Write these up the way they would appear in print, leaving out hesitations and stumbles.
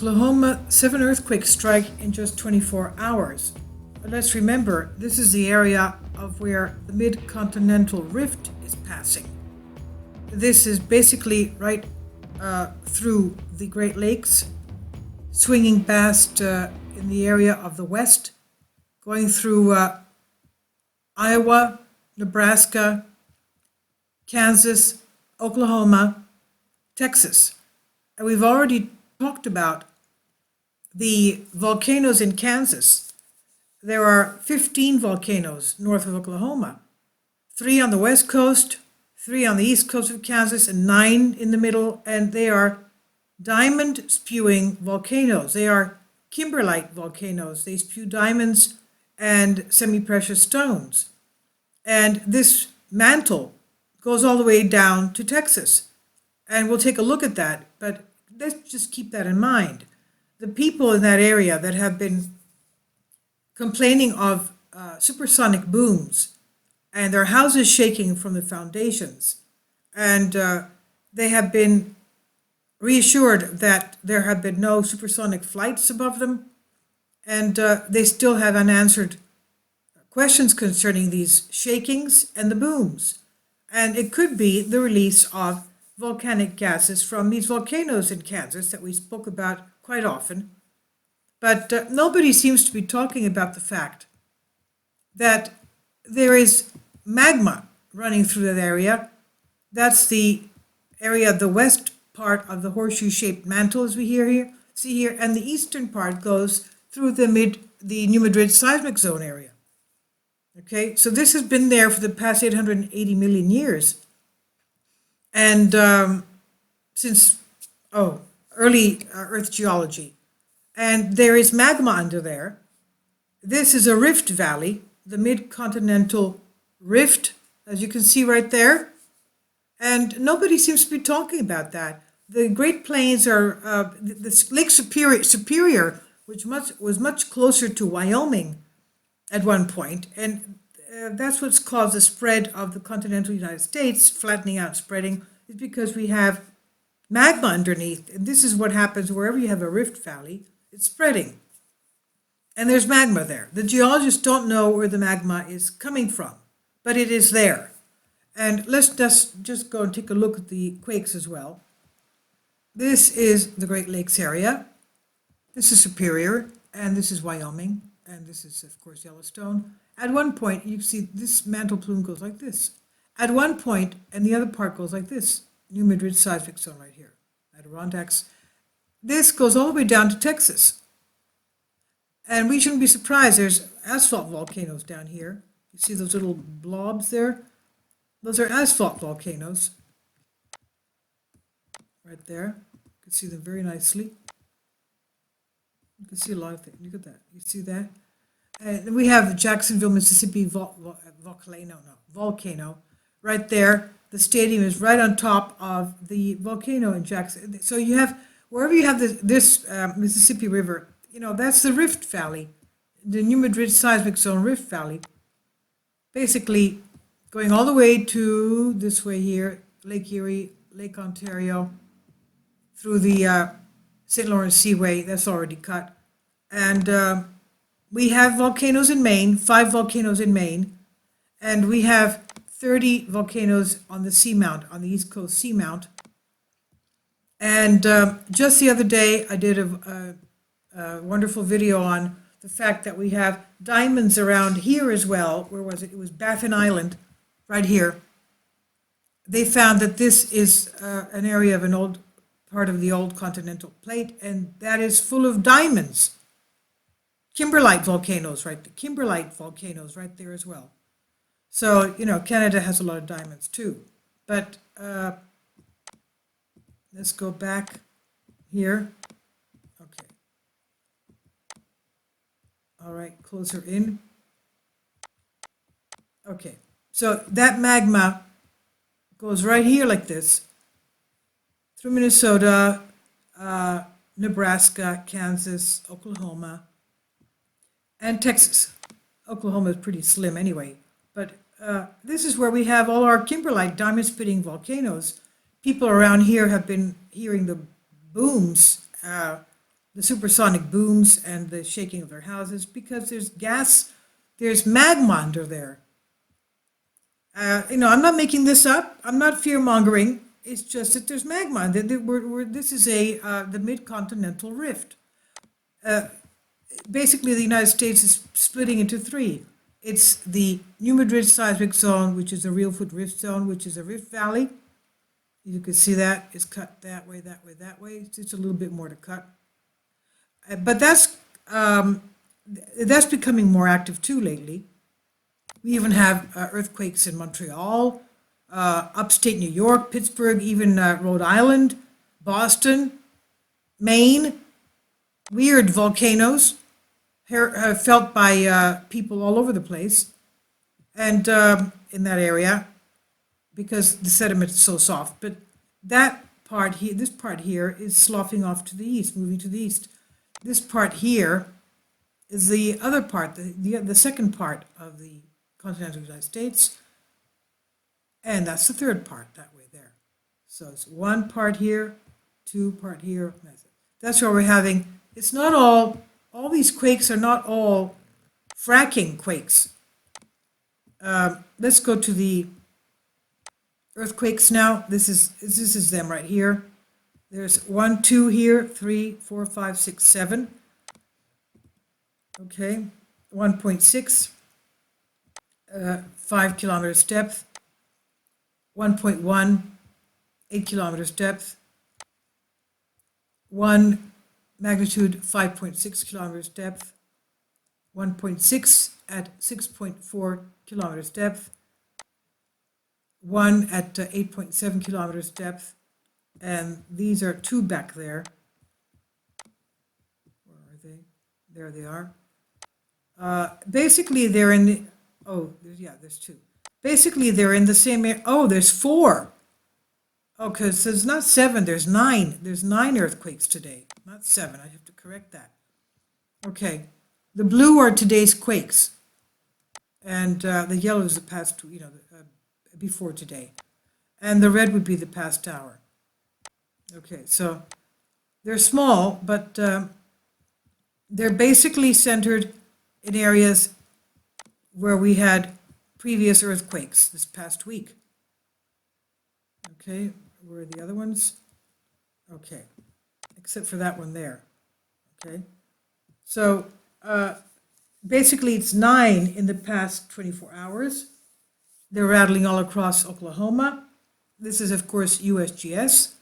Oklahoma, 7 earthquakes strike in just 24 hours. But let's remember, this is the area of where the Mid-Continental rift is passing. This is basically right through the Great Lakes, swinging past in the area of the west, going through Iowa, Nebraska, Kansas, Oklahoma, Texas. And we've already talked about the volcanoes in Kansas. There are 15 volcanoes north of Oklahoma, 3 on the west coast, 3 on the east coast of Kansas, and 9 in the middle, and they are diamond spewing volcanoes. They are kimberlite volcanoes. They spew diamonds and semi-precious stones. And this mantle goes all the way down to Texas. And we'll take a look at that, but let's just keep that in mind. The people in that area that have been complaining of supersonic booms and their houses shaking from the foundations, and they have been reassured that there have been no supersonic flights above them, and they still have unanswered questions concerning these shakings and the booms. And it could be the release of volcanic gases from these volcanoes in Kansas that we spoke about quite often. But nobody seems to be talking about the fact that there is magma running through that area. That's the area, the west part of the horseshoe-shaped mantle, as we see here, and the eastern part goes through the New Madrid seismic zone area. Okay, so this has been there for the past 880 million years. And since early Earth geology. And there is magma under there. This is a rift valley, the Mid-Continental rift, as you can see right there. And nobody seems to be talking about that. The Great Plains are, the Lake Superior, which was much closer to Wyoming at one point, and that's what's caused the spread of the continental United States, flattening out, spreading, is because we have magma underneath. And this is what happens wherever you have a rift valley, it's spreading. And there's magma there. The geologists don't know where the magma is coming from, but it is there. And let's just go and take a look at the quakes as well. This is the Great Lakes area. This is Superior, and this is Wyoming, and this is, of course, Yellowstone. At one point, you see this mantle plume goes like this. At one point, and the other part goes like this. New Madrid seismic zone right here. Adirondacks. This goes all the way down to Texas. And we shouldn't be surprised. There's asphalt volcanoes down here. You see those little blobs there? Those are asphalt volcanoes. Right there. You can see them very nicely. You can see a lot of things. Look at that. You see that? And we have Jacksonville, Mississippi volcano right there. The stadium is right on top of the volcano in Jackson. So you have, wherever you have this Mississippi River, that's the Rift Valley, the New Madrid seismic zone Rift Valley. Basically going all the way to this way here, Lake Erie, Lake Ontario, through the St. Lawrence Seaway, that's already cut. And we have volcanoes in Maine, 5 volcanoes in Maine, and we have 30 volcanoes on the seamount, on the East Coast seamount. And just the other day, I did a wonderful video on the fact that we have diamonds around here as well. Where was it? It was Baffin Island, right here. They found that this is an area of an old part of the old continental plate, and that is full of diamonds. Kimberlite volcanoes right there as well. So, Canada has a lot of diamonds too. But let's go back here. Okay. All right, closer in. Okay, so that magma goes right here like this, through Minnesota, Nebraska, Kansas, Oklahoma, and Texas. Oklahoma is pretty slim anyway, but this is where we have all our kimberlite diamond-spitting volcanoes. People around here have been hearing the booms the supersonic booms and the shaking of their houses, because there's gas, there's magma under there. I'm not making this up. I'm not fear-mongering. It's just that there's magma. This is the Mid-Continental rift. Basically, the United States is splitting into three. It's the New Madrid seismic zone, which is a real foot rift zone, which is a rift valley. You can see that it's cut that way, that way, that way. It's just a little bit more to cut. But that's becoming more active too lately. We even have earthquakes in Montreal, upstate New York, Pittsburgh, even Rhode Island, Boston, Maine. Weird volcanoes felt by people all over the place, and in that area, because the sediment is so soft. But that part here, this part here, is sloughing off to the east, moving to the east. This part here is the other part, the second part of the continental United States, and that's the third part that way there. So it's one part here, two part here. That's where we're having. It's not all these quakes are not all fracking quakes. Let's go to the earthquakes now. This is them right here. There's 1, 2 here, 3, 4, 5, 6, 7. Okay, 1.6, 5 kilometers depth. 1.1, 8 kilometers depth. 1 magnitude 5.6 kilometers depth. 1.6 at 6.4 kilometers depth. 1 at 8.7 kilometers depth. And these are 2 back there. Where are they? There they are. Basically, they're in the, there's 2. Basically, they're in the same area. Oh, there's 4. Okay, so it's not 7, there's 9. There's 9 earthquakes today, not 7. I have to correct that. Okay, the blue are today's quakes, and the yellow is the past, before today. And the red would be the past hour. Okay, so they're small, but they're basically centered in areas where we had previous earthquakes this past week. Okay, where are the other ones? Okay, except for that one there. Okay, so basically it's 9 in the past 24 hours. They're rattling all across Oklahoma. This is, of course, USGS.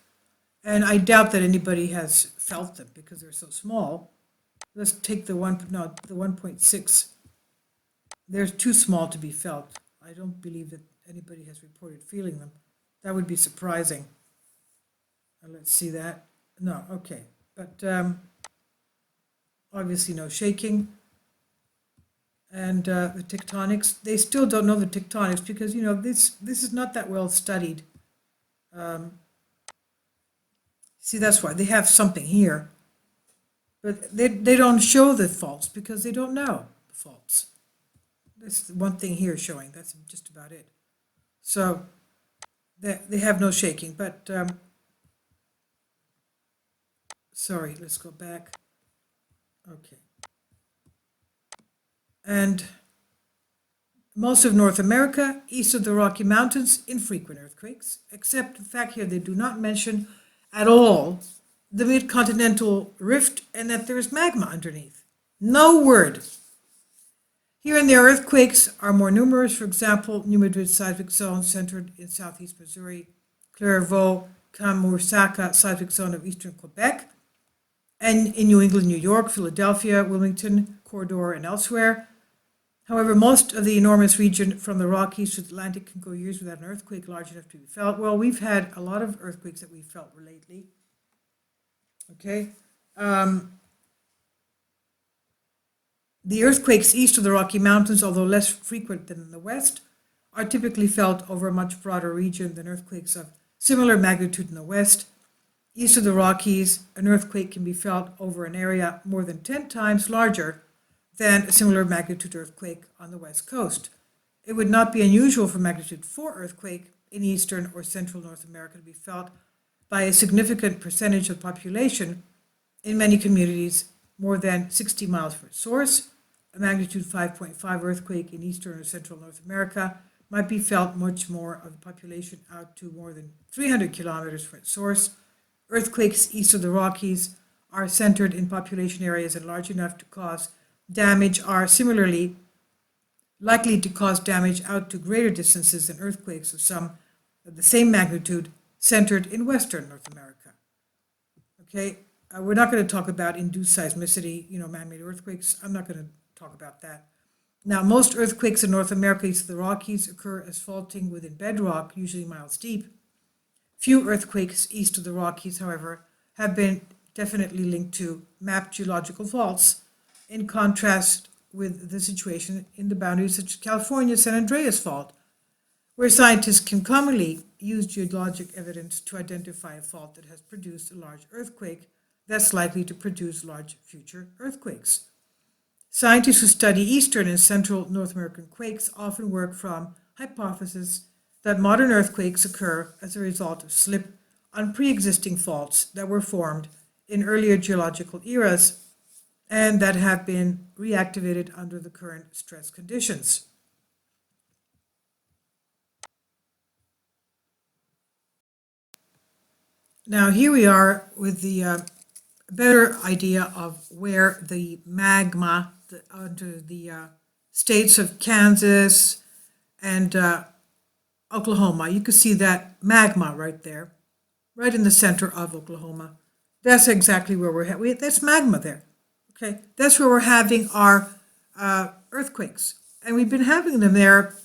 And I doubt that anybody has felt them because they're so small. Let's take the 1.6. They're too small to be felt. I don't believe that anybody has reported feeling them. That would be surprising. Let's see that. No, okay. But obviously no shaking. And the tectonics, they still don't know the tectonics because, this is not that well studied. See, that's why they have something here. But they don't show the faults because they don't know the faults. There's one thing here showing. That's just about it. So they have no shaking. But, sorry, let's go back. Okay. And most of North America, east of the Rocky Mountains, infrequent earthquakes, except the fact here they do not mention at all the Mid-Continental rift and that there is magma underneath. No word. Here and there, earthquakes are more numerous. For example, New Madrid seismic zone centered in southeast Missouri, Clairvaux, Kamouraska seismic zone of eastern Quebec, and in New England, New York, Philadelphia, Wilmington, Corridor, and elsewhere. However, most of the enormous region from the Rockies to the Atlantic can go years without an earthquake large enough to be felt. Well, we've had a lot of earthquakes that we've felt lately. Okay. The earthquakes east of the Rocky Mountains, although less frequent than in the west, are typically felt over a much broader region than earthquakes of similar magnitude in the west. East of the Rockies, an earthquake can be felt over an area more than 10 times larger than a similar magnitude earthquake on the west coast. It would not be unusual for magnitude 4 earthquake in eastern or central North America to be felt by a significant percentage of the population in many communities more than 60 miles from its source. A magnitude 5.5 earthquake in eastern or central North America might be felt much more of the population out to more than 300 kilometers from its source. Earthquakes east of the Rockies are centered in population areas and large enough to cause damage, are similarly likely to cause damage out to greater distances than earthquakes of some of the same magnitude centered in western North America. Okay, we're not going to talk about induced seismicity, man-made earthquakes. I'm not going to talk about that. Now, most earthquakes in North America east of the Rockies occur as faulting within bedrock, usually miles deep. Few earthquakes east of the Rockies, however, have been definitely linked to mapped geological faults, in contrast with the situation in the boundaries such as California's San Andreas Fault, where scientists can commonly use geologic evidence to identify a fault that has produced a large earthquake that's likely to produce large future earthquakes. Scientists who study eastern and central North American quakes often work from hypothesis that modern earthquakes occur as a result of slip on pre-existing faults that were formed in earlier geological eras and that have been reactivated under the current stress conditions. Now here we are with the better idea of where the magma under the states of Kansas and Oklahoma. You can see that magma right there, right in the center of Oklahoma. That's exactly where we're at. That's magma there. Okay, that's where we're having our earthquakes, and we've been having them there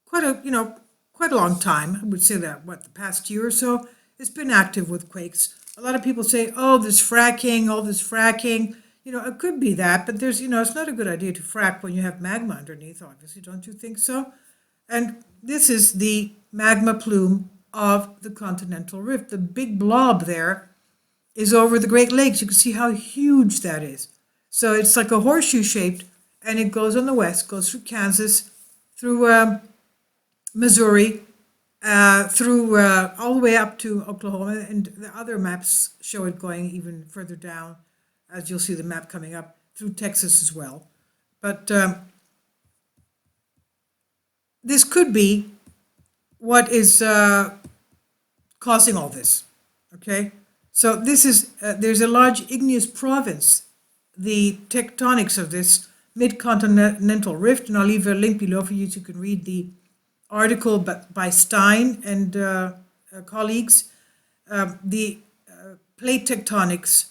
quite a long time. I would say that the past year or so, it's been active with quakes. A lot of people say, "Oh, this fracking, all this fracking." It could be that, but there's, it's not a good idea to frack when you have magma underneath. Obviously, don't you think so? And this is the magma plume of the continental rift. The big blob there is over the Great Lakes. You can see how huge that is. So it's like a horseshoe shaped, and it goes on the west, goes through Kansas, through Missouri, through all the way up to Oklahoma, and the other maps show it going even further down, as you'll see the map coming up, through Texas as well. But this could be what is causing all this, okay? So this is, there's a large igneous province, the tectonics of this Mid-Continental rift, and I'll leave a link below for you so you can read the article by Stein and colleagues, the plate tectonics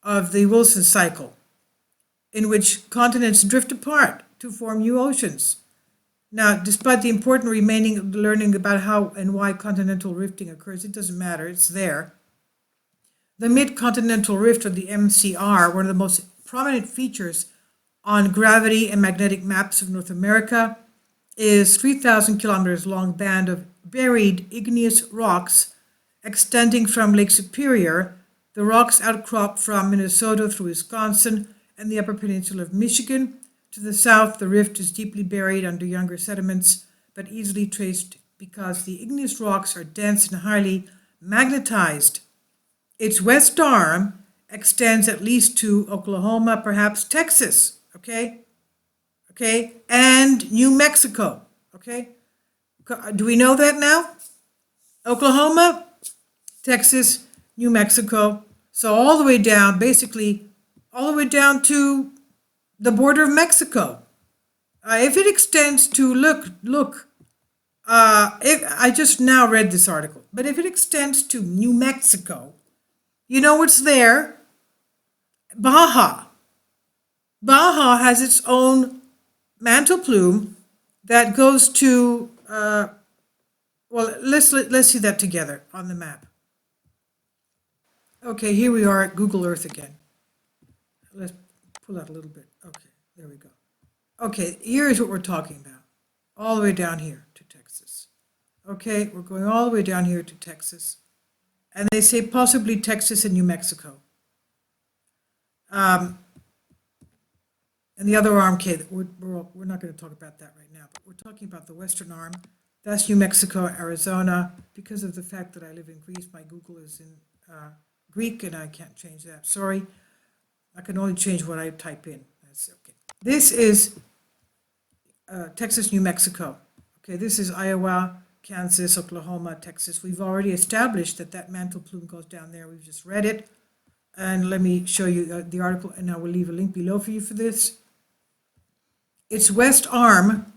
of the Wilson cycle, in which continents drift apart to form new oceans. Now, despite the important remaining learning about how and why continental rifting occurs, it doesn't matter, it's there. The Mid-Continental Rift, or the MCR, one of the most prominent features on gravity and magnetic maps of North America, is 3,000 kilometers long band of buried igneous rocks extending from Lake Superior. The rocks outcrop from Minnesota through Wisconsin and the Upper Peninsula of Michigan. To the south, the rift is deeply buried under younger sediments, but easily traced because the igneous rocks are dense and highly magnetized. Its west arm extends at least to Oklahoma, perhaps Texas, okay, and New Mexico, okay? Do we know that now? Oklahoma, Texas, New Mexico, so all the way down, basically, all the way down to the border of Mexico. If it extends to, I just now read this article, but if it extends to New Mexico, you know what's there? Baja. Baja has its own mantle plume that goes to, let's see that together on the map. Okay, here we are at Google Earth again. Let's pull out a little bit. Okay, there we go. Okay, here's what we're talking about. All the way down here to Texas. Okay, we're going all the way down here to Texas. And they say possibly Texas and New Mexico. And the other arm, we're not going to talk about that right now, but we're talking about the western arm. That's New Mexico, Arizona. Because of the fact that I live in Greece, my Google is in Greek, and I can't change that. Sorry. I can only change what I type in. That's okay. This is Texas, New Mexico. Okay, this is Iowa, Kansas, Oklahoma, Texas. We've already established that that mantle plume goes down there. We've just read it. And let me show you the article, and I will leave a link below for you for this. It's West Arm, right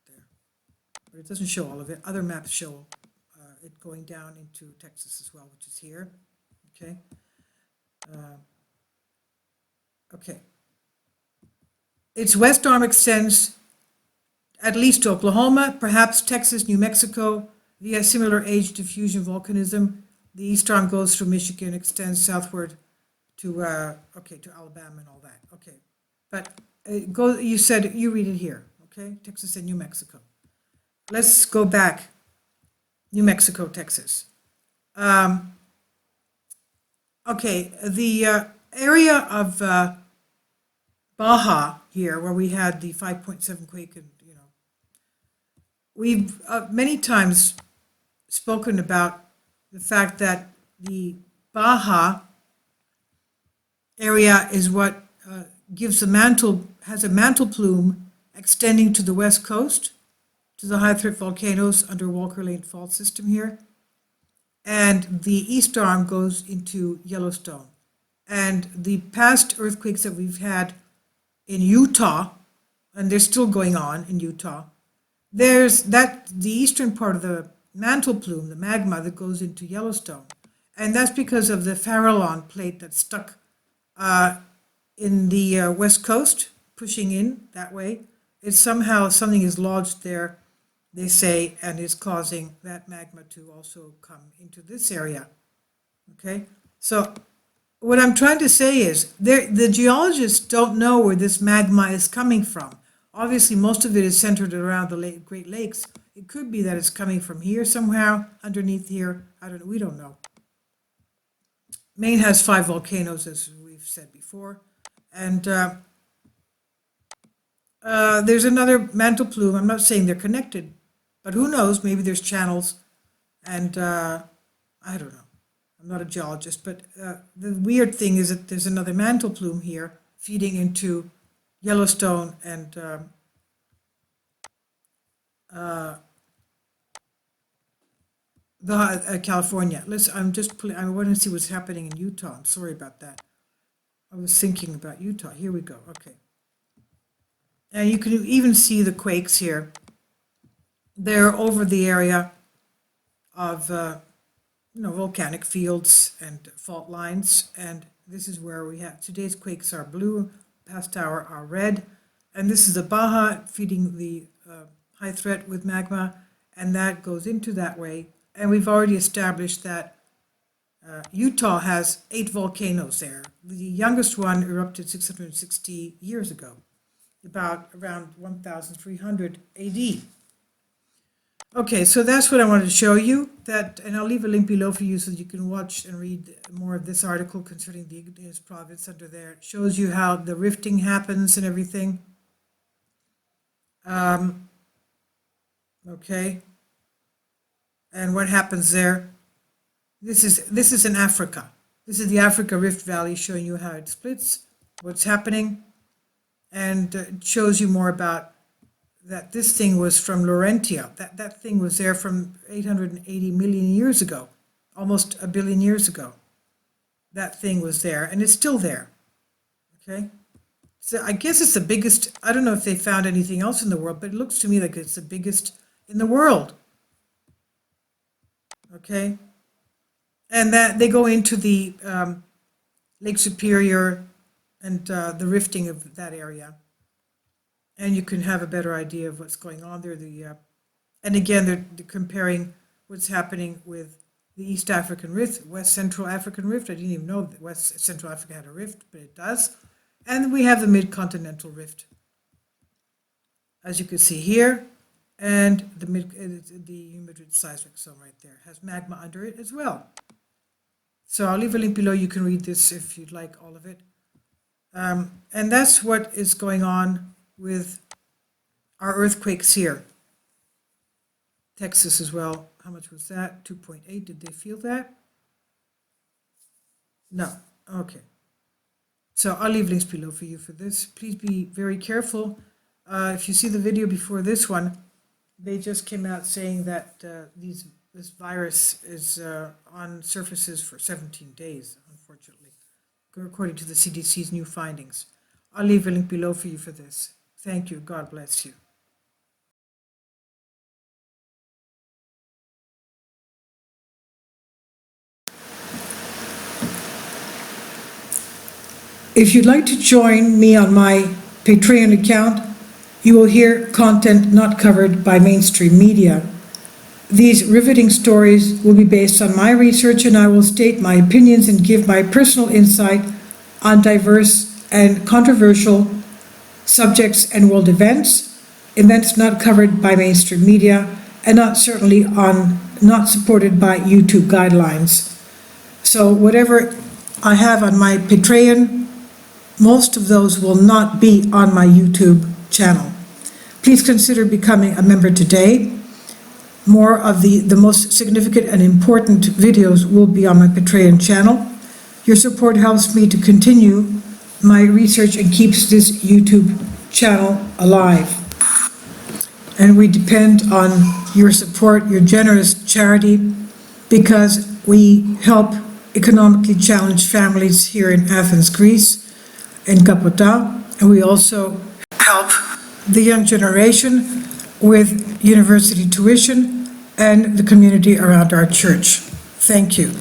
there, but it doesn't show all of it. Other maps show it going down into Texas as well, which is here. Okay. Okay. Its west arm extends at least to Oklahoma, perhaps Texas, New Mexico, via similar age diffusion volcanism. The east arm goes through Michigan, extends southward to to Alabama and all that. Okay, but you said you read it here. Okay, Texas and New Mexico. Let's go back. New Mexico, Texas. Okay, the area of Baja here, where we had the 5.7 quake, and we've many times spoken about the fact that the Baja area is what gives has a mantle plume extending to the west coast, to the high threat volcanoes under Walker Lane Fault System here. And the east arm goes into Yellowstone. And the past earthquakes that we've had in Utah, and they're still going on in Utah, there's the eastern part of the mantle plume, the magma that goes into Yellowstone. And that's because of the Farallon plate that's stuck in the west coast, pushing in that way. It's somehow something is lodged there, they say, and is causing that magma to also come into this area. Okay, so what I'm trying to say is the geologists don't know where this magma is coming from. Obviously, most of it is centered around the Great Lakes. It could be that it's coming from here somehow, underneath here. We don't know. Maine has 5 volcanoes, as we've said before. And there's another mantle plume. I'm not saying they're connected, but who knows? Maybe there's channels. And I don't know. I'm not a geologist, but the weird thing is that there's another mantle plume here feeding into Yellowstone and California. I want to see what's happening in Utah. I'm sorry about that. I was thinking about Utah. Here we go. Okay. And you can even see the quakes here. They're over the area of volcanic fields and fault lines, and this is where we have today's quakes are blue, past hour are red, and this is the Baja feeding the high threat with magma, and that goes into that way. And we've already established that Utah has 8 volcanoes there. The youngest one erupted 660 years ago, around 1300 AD. Okay, so that's what I wanted to show you, and I'll leave a link below for you so that you can watch and read more of this article concerning the igneous province under there. It shows you how the rifting happens and everything. Okay, and what happens there. This is in Africa. This is the Africa Rift Valley, showing you how it splits, what's happening, and it shows you more about that this thing was from Laurentia. That thing was there from 880 million years ago, almost a billion years ago. That thing was there, and it's still there. Okay? So I guess it's the biggest. I don't know if they found anything else in the world, but it looks to me like it's the biggest in the world. Okay? And that they go into the Lake Superior and the rifting of that area. And you can have a better idea of what's going on there. And again, they're comparing what's happening with the East African Rift, West Central African Rift. I didn't even know that West Central Africa had a rift, but it does. And we have the Mid-Continental Rift, as you can see here. And the humidity seismic zone right there has magma under it as well. So I'll leave a link below. You can read this if you'd like all of it. And that's what is going on with our earthquakes here. Texas as well. How much was that? 2.8. Did they feel that? No. Okay. So I'll leave links below for you for this. Please be very careful. If you see the video before this one, they just came out saying that this virus is on surfaces for 17 days, unfortunately, according to the CDC's new findings. I'll leave a link below for you for this. Thank you. God bless you. If you'd like to join me on my Patreon account, you will hear content not covered by mainstream media. These riveting stories will be based on my research, and I will state my opinions and give my personal insight on diverse and controversial subjects and world events not covered by mainstream media, and not supported by YouTube guidelines. So whatever I have on my Patreon, most of those will not be on my YouTube channel. Please consider becoming a member today. More of the most significant and important videos will be on my Patreon channel. Your support helps me to continue my research and keeps this YouTube channel alive. And we depend on your support, your generous charity, because we help economically challenged families here in Athens, Greece, in Kapota, and we also help the young generation with university tuition and the community around our church. Thank you.